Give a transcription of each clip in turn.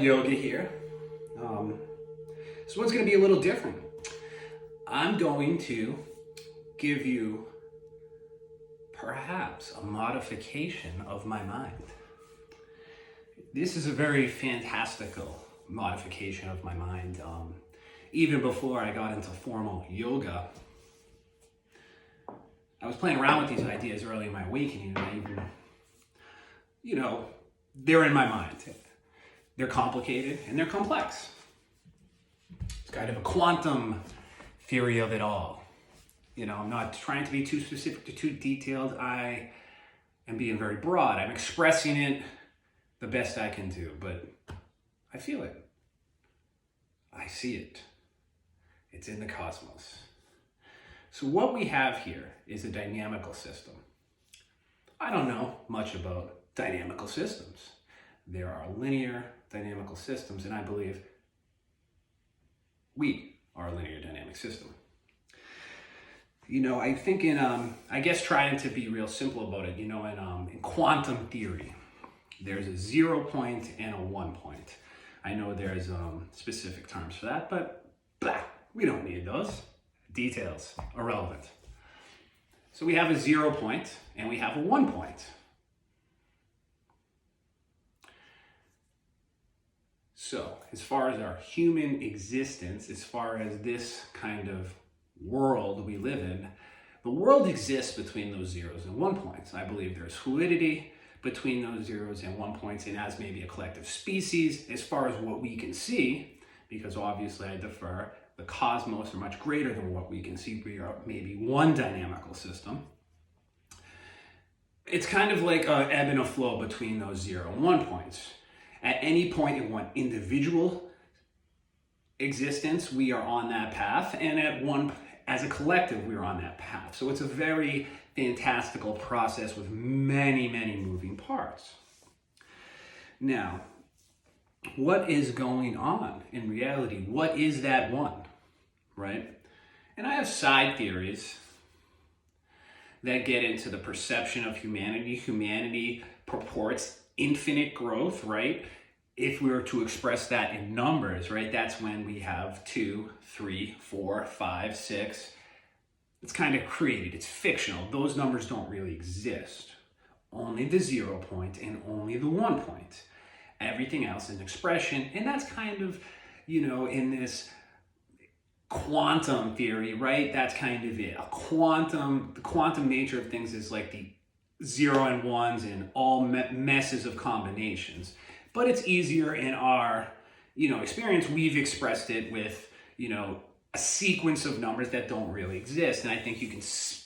Blood Yoga here. This one's going to be a little different. I'm going to give you perhaps a modification of my mind. This is a very fantastical modification of my mind. Even before I got into formal yoga, I was playing around with these ideas early in my awakening, and I even, they're in my mind. They're complicated and they're complex. It's kind of a quantum theory of it all. I'm not trying to be too specific or too detailed. I am being very broad. I'm expressing it the best I can do, but I feel it. I see it. It's in the cosmos. So what we have here is a dynamical system. I don't know much about dynamical systems. There are linear dynamical systems, and I believe we are a linear dynamic system. I think trying to be real simple about it, in quantum theory, there's a 0 point and a 1 point. I know there's specific terms for that, but we don't need those. Details, irrelevant. So we have a 0 point and we have a 1 point. So as far as our human existence, as far as this kind of world we live in, the world exists between those zeros and 1 points. I believe there's fluidity between those zeros and 1 points, and as maybe a collective species, as far as what we can see, because obviously I defer, the cosmos are much greater than what we can see. We are maybe one dynamical system. It's kind of like an ebb and a flow between those 0 and 1 points. At any point in one individual existence, we are on that path, and as a collective, we are on that path. So it's a very fantastical process with many, many moving parts. Now, what is going on in reality? What is that one, right? And I have side theories that get into the perception of humanity. Humanity purports infinite growth, right? If we were to express that in numbers, right, that's when we have 2, 3, 4, 5, 6. It's kind of created, it's fictional. Those numbers don't really exist. Only the 0 point and only the 1 point. Everything else is expression, and that's kind of, in this quantum theory, right? That's kind of it. The quantum nature of things is like the 0 and 1s and all messes of combinations. But it's easier in our, experience. We've expressed it with, a sequence of numbers that don't really exist. And I think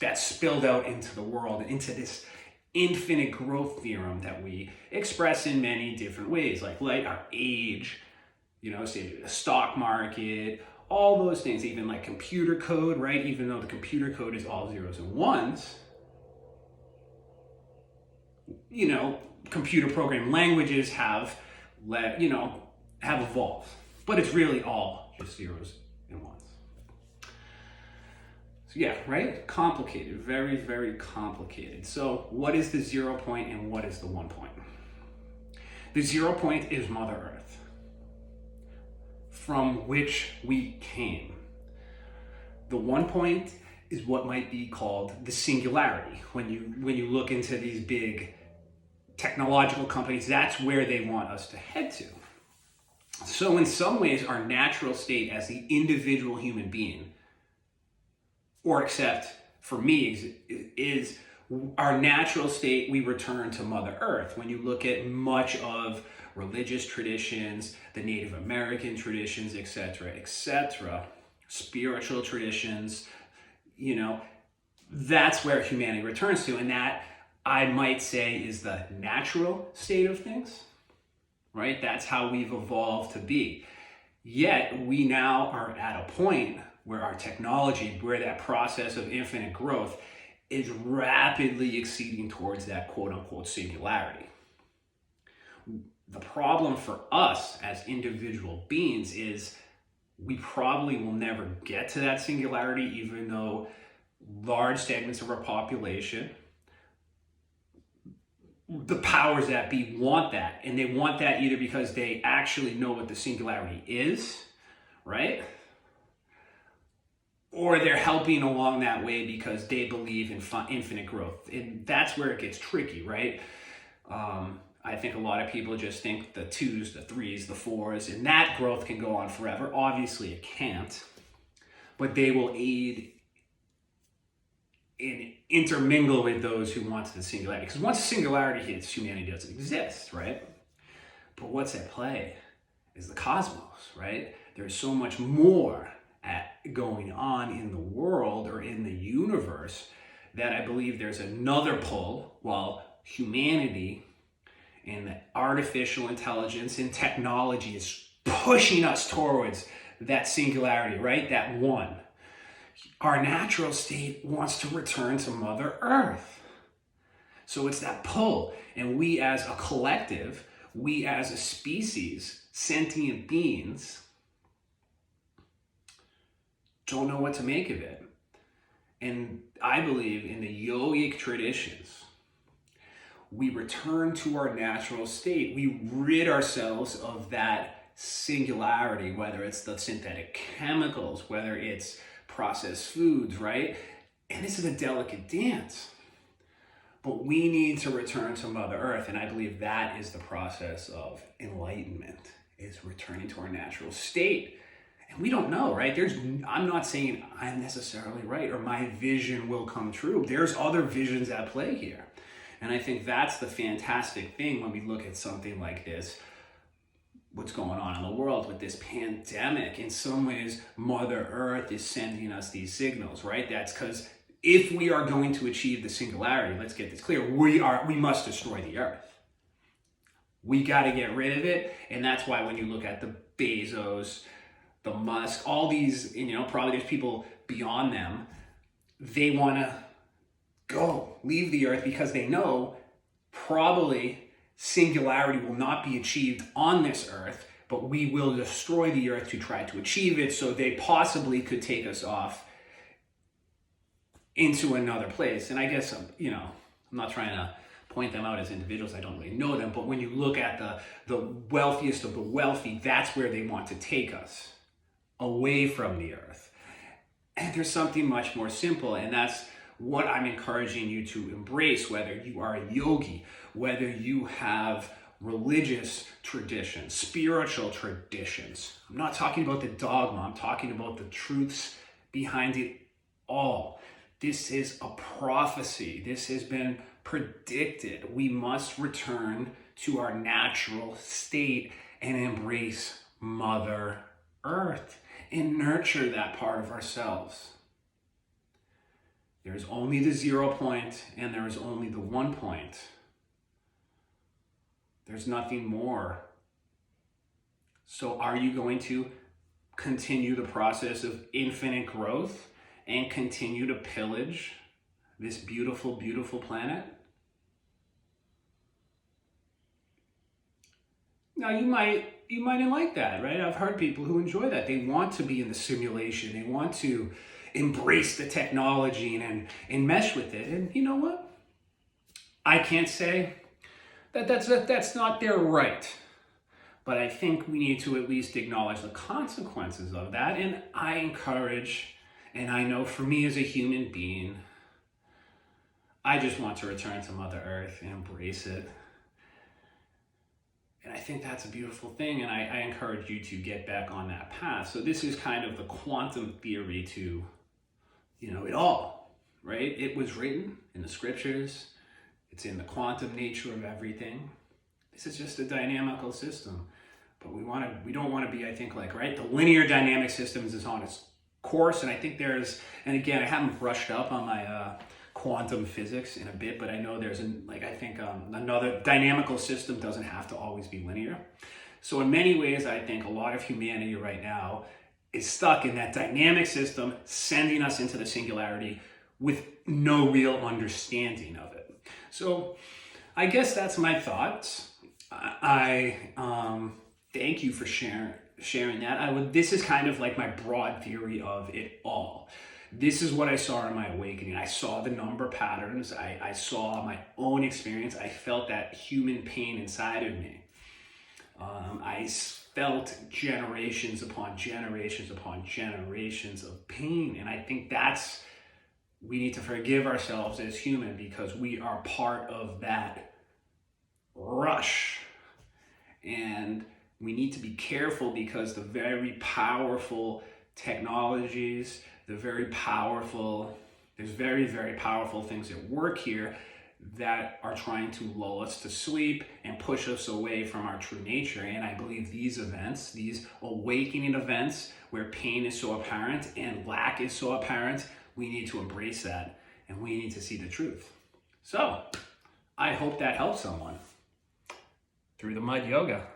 that's spilled out into the world, into this infinite growth theorem that we express in many different ways, like our age, say the stock market, all those things, even like computer code, right? Even though the computer code is all zeros and ones, computer programming languages have evolved, but it's really all just zeros and ones. So yeah, right? Complicated, very, very complicated. So what is the 0 point and what is the 1 point? The 0 point is Mother Earth, from which we came. The 1 point is what might be called the singularity. When you look into these big technological companies, that's where they want us to head to. So in some ways, our natural state as the individual human being, or except for me, is our natural state, we return to Mother Earth. When you look at much of religious traditions, the Native American traditions, etc., spiritual traditions, that's where humanity returns to, and that, I might say, is the natural state of things, right? That's how we've evolved to be. Yet, we now are at a point where our technology, where that process of infinite growth is rapidly exceeding towards that quote-unquote singularity. The problem for us as individual beings is we probably will never get to that singularity, even though large segments of our population the powers that be want that, and they want that either because they actually know what the singularity is, right? Or they're helping along that way because they believe in infinite growth. And that's where it gets tricky, right? I think a lot of people just think the 2s, the 3s, the 4s, and that growth can go on forever. Obviously it can't, but they will aid and intermingle with those who want the singularity. Because once singularity hits, humanity doesn't exist, right? But what's at play is the cosmos, right? There's so much more going on in the world or in the universe that I believe there's another pull while humanity and artificial intelligence and technology is pushing us towards that singularity, right? That one. Our natural state wants to return to Mother Earth. So it's that pull. And we as a collective, we as a species, sentient beings, don't know what to make of it. And I believe in the yogic traditions, we return to our natural state. We rid ourselves of that singularity, whether it's the synthetic chemicals, whether it's processed foods, right? And this is a delicate dance. But we need to return to Mother Earth. And I believe that is the process of enlightenment, is returning to our natural state. And we don't know, right? I'm not saying I'm necessarily right or my vision will come true. There's other visions at play here. And I think that's the fantastic thing when we look at something like this, what's going on in the world with this pandemic. In some ways, Mother Earth is sending us these signals, right? That's because if we are going to achieve the singularity, let's get this clear, we must destroy the Earth. We got to get rid of it. And that's why when you look at the Bezos, the Musk, all these, probably there's people beyond them, they want to leave the Earth because they know probably singularity will not be achieved on this Earth, but we will destroy the Earth to try to achieve it, so they possibly could take us off into another place. And I guess, I'm not trying to point them out as individuals. I don't really know them, but when you look at the wealthiest of the wealthy, that's where they want to take us, away from the Earth. And there's something much more simple, and that's what I'm encouraging you to embrace, whether you are a yogi, whether you have religious traditions, spiritual traditions. I'm not talking about the dogma, I'm talking about the truths behind it all. This is a prophecy. This has been predicted. We must return to our natural state and embrace Mother Earth and nurture that part of ourselves. There's only the 0 point and there is only the 1 point. There's nothing more. So are you going to continue the process of infinite growth and continue to pillage this beautiful, beautiful planet? Now you mightn't like that, right? I've heard people who enjoy that. They want to be in the simulation. They want to embrace the technology and mesh with it. And you know what? I can't say that's not their right. But I think we need to at least acknowledge the consequences of that. And I encourage, and I know for me as a human being, I just want to return to Mother Earth and embrace it. And I think that's a beautiful thing, and I encourage you to get back on that path. So this is kind of the quantum theory to, it all, right? It was written in the scriptures. It's in the quantum nature of everything. This is just a dynamical system. But we don't want to be, I think, right? The linear dynamic systems is on its course, and I think and again, I haven't brushed up on my quantum physics in a bit, but I know there's another dynamical system doesn't have to always be linear. So in many ways, I think a lot of humanity right now is stuck in that dynamic system, sending us into the singularity with no real understanding of it. So I guess that's my thoughts. I thank you for sharing that. This is kind of like my broad theory of it all. This is what I saw in my awakening. I saw the number patterns. I saw my own experience. I felt that human pain inside of me. I felt generations upon generations upon generations of pain. And I think we need to forgive ourselves as human, because we are part of that rush. And we need to be careful, because the very powerful technologies, there's very, very powerful things at work here that are trying to lull us to sleep and push us away from our true nature. And I believe these events, these awakening events where pain is so apparent and lack is so apparent, we need to embrace that, and we need to see the truth. So I hope that helps someone. Through the Mud Yoga.